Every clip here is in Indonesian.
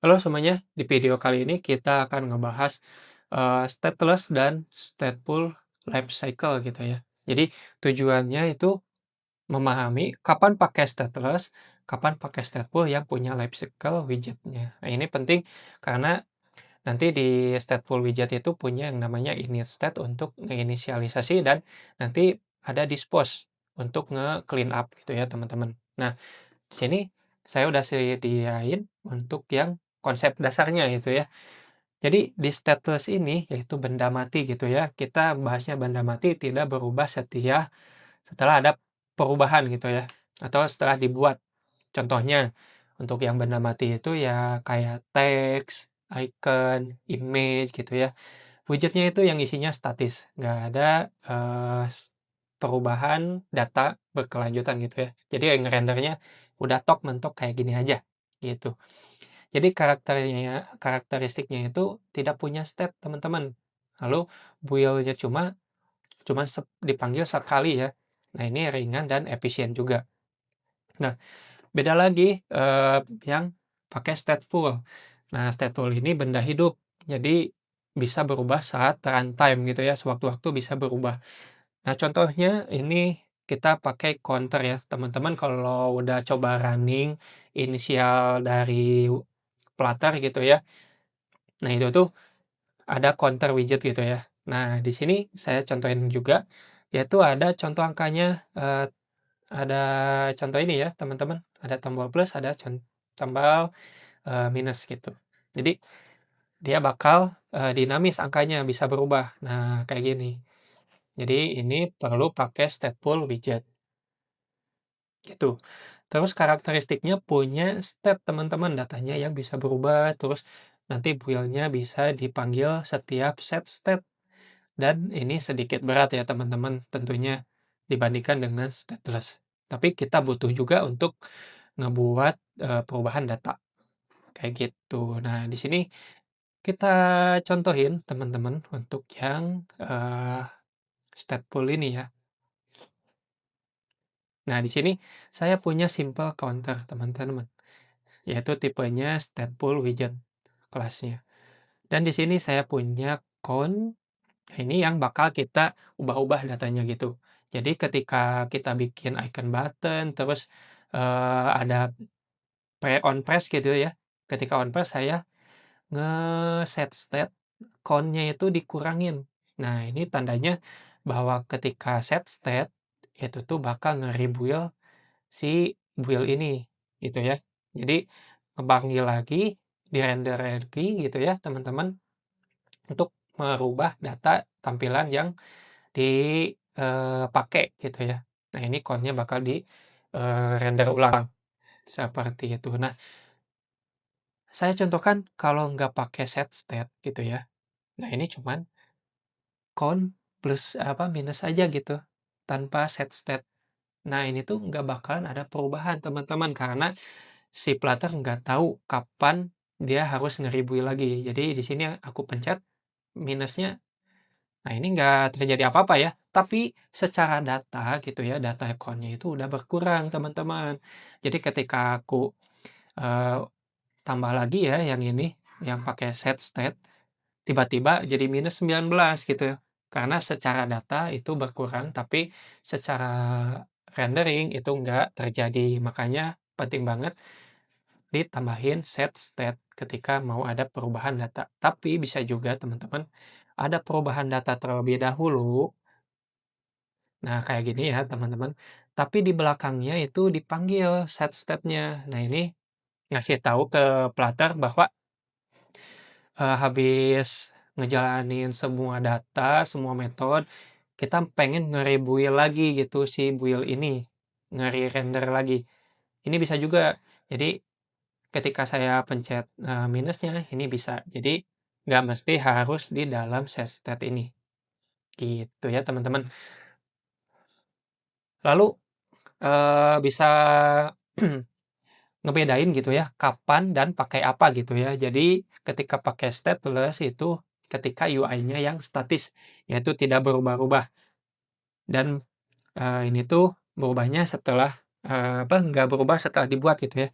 Halo semuanya, di video kali ini kita akan ngebahas stateless dan stateful life cycle gitu ya. Jadi tujuannya itu memahami kapan pakai stateless, kapan pakai stateful yang punya life cycle widgetnya. Nah ini penting karena nanti di stateful widget itu punya yang namanya init state untuk ngeinisialisasi dan nanti ada dispose untuk nge-clean up gitu ya teman-teman. Nah di sini saya udah sediain untuk yang konsep dasarnya gitu ya. Jadi di stateless ini yaitu benda mati gitu ya. Kita bahasnya benda mati tidak berubah setelah ada perubahan gitu ya atau setelah dibuat. Contohnya untuk yang benda mati itu ya kayak teks, icon, image gitu ya. Widgetnya itu yang isinya statis, nggak ada perubahan data berkelanjutan gitu ya. Jadi yang rendernya udah tok mentok kayak gini aja gitu. Jadi karakteristiknya itu tidak punya state teman-teman. Lalu build-nya cuma cuma dipanggil sekali ya. Nah ini ringan dan efisien juga. Nah beda lagi yang pakai stateful. Nah stateful ini benda hidup. Jadi bisa berubah saat runtime gitu ya. Sewaktu-waktu bisa berubah. Nah, contohnya ini kita pakai counter ya, teman-teman kalau udah coba running inisial dari Flutter gitu ya. Nah, itu tuh ada counter widget gitu ya. Nah, di sini saya contohin juga, yaitu ada contoh angkanya, ada contoh ini ya, teman-teman. Ada tombol plus, ada tombol minus gitu. Jadi, dia bakal dinamis angkanya, bisa berubah. Nah, kayak gini. Jadi, ini perlu pakai stateful widget. Gitu. Terus karakteristiknya punya state teman-teman, datanya yang bisa berubah, terus nanti build-nya bisa dipanggil setiap set state. Dan ini sedikit berat ya teman-teman tentunya dibandingkan dengan stateless. Tapi kita butuh juga untuk ngebuat perubahan data kayak gitu. Nah, di sini kita contohin teman-teman untuk yang stateful ini ya. Nah, di sini saya punya simple counter teman-teman, yaitu tipenya stateful widget kelasnya. Dan di sini saya punya count, ini yang bakal kita ubah-ubah datanya gitu. Jadi ketika kita bikin icon button, terus ada on press gitu ya. Ketika on press saya nge-set state count-nya itu dikurangin. Nah, ini tandanya bahwa ketika set state itu tuh bakal nge-rebuild si build ini gitu ya. Jadi ngepanggil lagi, di-render lagi gitu ya teman-teman untuk merubah data tampilan yang dipakai gitu ya. Nah ini count-nya bakal di render ulang seperti itu. Nah saya contohkan kalau nggak pakai set state gitu ya. Nah ini cuman count plus apa minus aja gitu tanpa set state. Nah, ini tuh nggak bakalan ada perubahan teman-teman, karena si Flutter nggak tahu kapan dia harus nge-review lagi. Jadi di sini aku pencet minusnya, nah ini nggak terjadi apa-apa ya, tapi secara data gitu ya, data account-nya itu udah berkurang teman-teman. Jadi ketika aku eee, tambah lagi ya yang ini, yang pakai set state, tiba-tiba jadi minus 19 gitu. Karena secara data itu berkurang, tapi secara rendering itu enggak terjadi. Makanya penting banget ditambahin set state ketika mau ada perubahan data. Tapi bisa juga teman-teman ada perubahan data terlebih dahulu. Nah, kayak gini ya teman-teman. Tapi di belakangnya itu dipanggil set state-nya. Nah, ini ngasih tahu ke Flutter bahwa habis ngejalanin semua data, semua metode, kita pengen nge-rebuild lagi gitu si build ini, nge-render lagi. Ini bisa juga. Jadi ketika saya pencet minusnya, ini bisa. Jadi nggak mesti harus di dalam set state ini. Gitu ya teman-teman. Lalu bisa ngebedain gitu ya, kapan dan pakai apa gitu ya. Jadi ketika pakai stateless itu ketika UI-nya yang statis, yaitu tidak berubah-ubah. Dan ini tuh berubahnya setelah nggak berubah setelah dibuat gitu ya.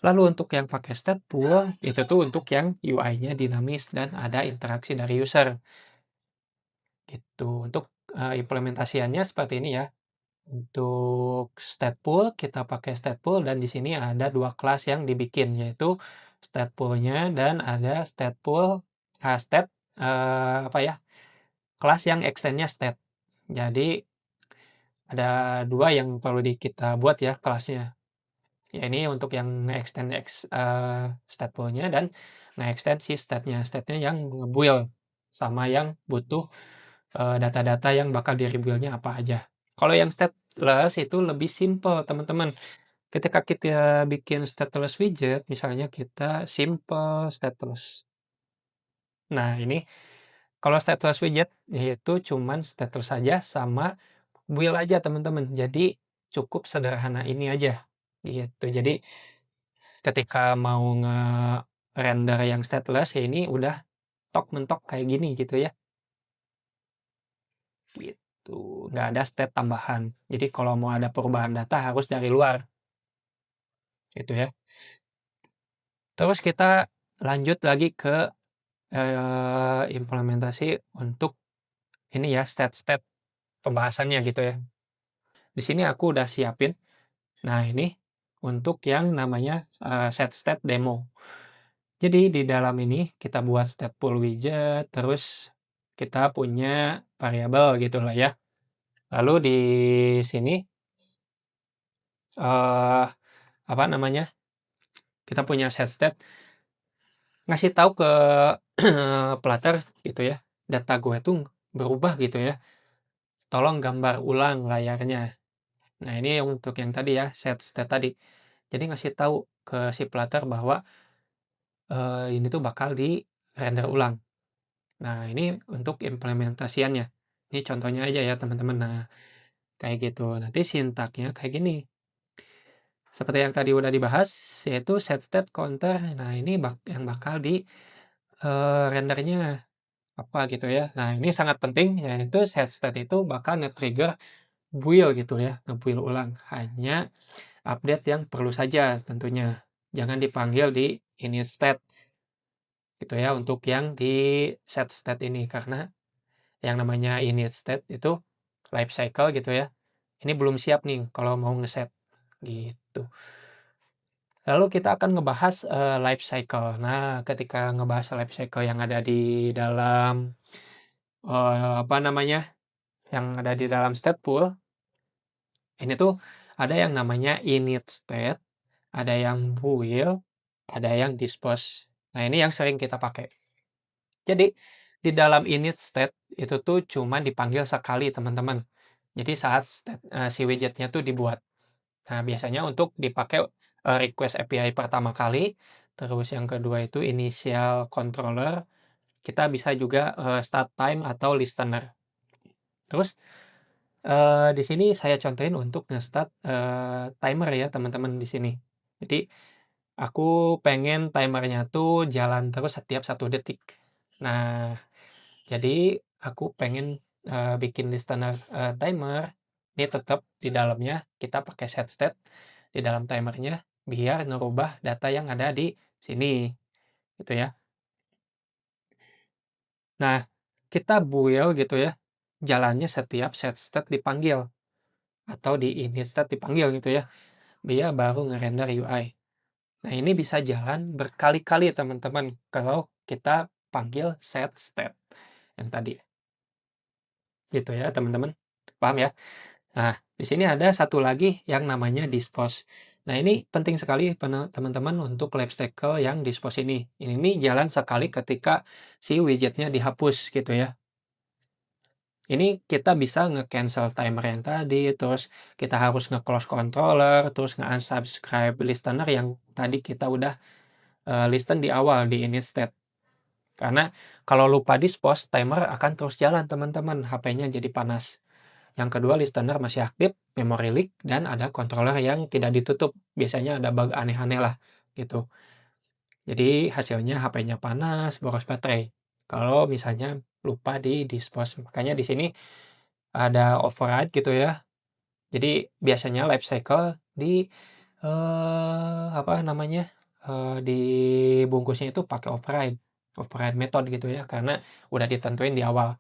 Lalu untuk yang pakai stateful, itu tuh untuk yang UI-nya dinamis dan ada interaksi dari user, gitu. Untuk, implementasiannya seperti ini ya. Untuk stateful, kita pakai stateful dan di sini ada 2 kelas yang dibikin, yaitu stateful-nya dan ada stateful, state, apa ya, kelas yang extend-nya state. Jadi ada 2 yang perlu kita buat ya kelasnya. Ya ini untuk yang nge-extend stateful-nya dan nge-extend si state-nya. State-nya yang nge-build sama yang butuh, data-data yang bakal di-rebuild-nya apa aja. Kalau yang stateless itu lebih simple, teman-teman. Ketika kita bikin stateless widget, misalnya kita simple stateless. Nah, ini kalau stateless widget itu cuman stateless saja sama build aja, teman-teman. Jadi cukup sederhana ini aja, gitu. Jadi ketika mau nge-render yang stateless ya ini udah tok mentok kayak gini gitu ya. Gitu. Nggak ada state tambahan. Jadi kalau mau ada perubahan data harus dari luar. Gitu ya. Terus kita lanjut lagi ke implementasi untuk ini ya state-state pembahasannya gitu ya. Di sini aku udah siapin. Nah, ini untuk yang namanya set state demo. Jadi di dalam ini kita buat stateful widget, terus kita punya variabel gitulah ya. Lalu di sini eh apa namanya? Kita punya set state ngasih tahu ke Flutter gitu ya. Data gue tuh berubah gitu ya. Tolong gambar ulang layarnya. Nah, ini untuk yang tadi ya, set state tadi. Jadi ngasih tahu ke si Flutter bahwa ini tuh bakal di render ulang. Nah, ini untuk implementasiannya. Ini contohnya aja ya, teman-teman. Nah, kayak gitu. Nanti sintaknya kayak gini. Seperti yang tadi udah dibahas, yaitu set state counter. Nah, ini yang bakal di rendernya apa gitu ya. Nah, ini sangat penting, yaitu set state itu bakal nge-trigger build gitu ya, nge-build ulang. Hanya update yang perlu saja tentunya. Jangan dipanggil di init state gitu ya untuk yang di set state ini karena yang namanya init state itu life cycle gitu ya. Ini belum siap nih kalau mau ngeset gitu. Lalu kita akan ngebahas life cycle. Nah, ketika ngebahas life cycle yang ada di dalam apa namanya? Yang ada di dalam stateful, ini tuh ada yang namanya init state, ada yang build, ada yang dispose. Nah, ini yang sering kita pakai. Jadi di dalam init state itu tuh cuma dipanggil sekali, teman-teman. Jadi saat si widgetnya tuh dibuat. Nah, biasanya untuk dipakai request API pertama kali, terus yang kedua itu initial controller, kita bisa juga start time atau listener. Terus di sini saya contohin untuk nge-start timer ya, teman-teman di sini. Jadi aku pengen timernya tuh jalan terus setiap 1 detik. Nah, jadi aku pengen bikin listener timer, ini tetap di dalamnya kita pakai set state di dalam timernya biar ngerubah data yang ada di sini, gitu ya. Nah, kita build gitu ya, jalannya setiap set state dipanggil atau di init state dipanggil gitu ya, biar baru ngerender UI. Nah, ini bisa jalan berkali-kali teman-teman kalau kita panggil set state yang tadi. Gitu ya, teman-teman. Paham ya? Nah, di sini ada satu lagi yang namanya dispose. Nah, ini penting sekali teman-teman untuk lifecycle yang dispose ini. Ini nih jalan sekali ketika si widgetnya dihapus gitu ya. Ini kita bisa nge-cancel timer yang tadi, terus kita harus nge-close controller, terus nge-unsubscribe listener yang tadi kita udah listen di awal di init state. Karena kalau lupa dispose, timer akan terus jalan teman-teman, HP-nya jadi panas. Yang kedua, listener masih aktif, memory leak, dan ada controller yang tidak ditutup. Biasanya ada bug aneh-aneh lah gitu. Jadi hasilnya HP-nya panas, boros baterai. Kalau misalnya lupa di dispose. Makanya di sini ada override gitu ya. Jadi biasanya life cycle di apa namanya? dibungkusnya itu pakai override method gitu ya, karena udah ditentuin di awal.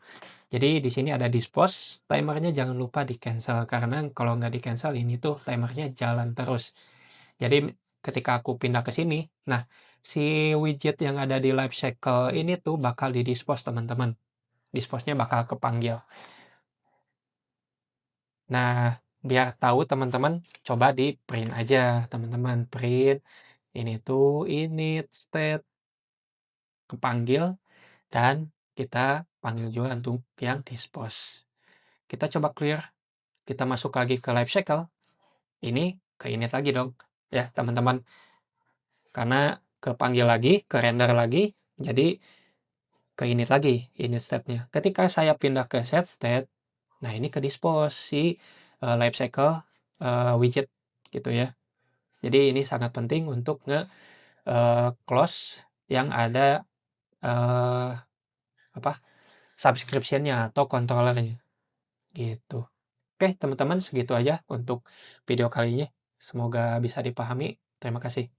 Jadi di sini ada dispose, timernya jangan lupa di-cancel, karena kalau nggak di-cancel ini tuh timernya jalan terus. Jadi ketika aku pindah ke sini, nah si widget yang ada di life cycle ini tuh bakal di-dispose teman-teman. Dispose-nya bakal kepanggil. Nah, biar tahu teman-teman, coba di print aja teman-teman. Print, ini tuh init, state, kepanggil, dan kita panggil juga untuk yang dispose. Kita coba clear, kita masuk lagi ke life cycle. Ini ke init lagi dong, ya teman-teman. Karena kepanggil lagi, ke render lagi, jadi ke init lagi, init state-nya. Ketika saya pindah ke set state, nah ini ke dispose si life cycle widget gitu ya. Jadi ini sangat penting untuk close yang ada eh, apa subscription-nya atau controller-nya gitu. Oke, teman-teman segitu aja untuk video kali ini. Semoga bisa dipahami. Terima kasih.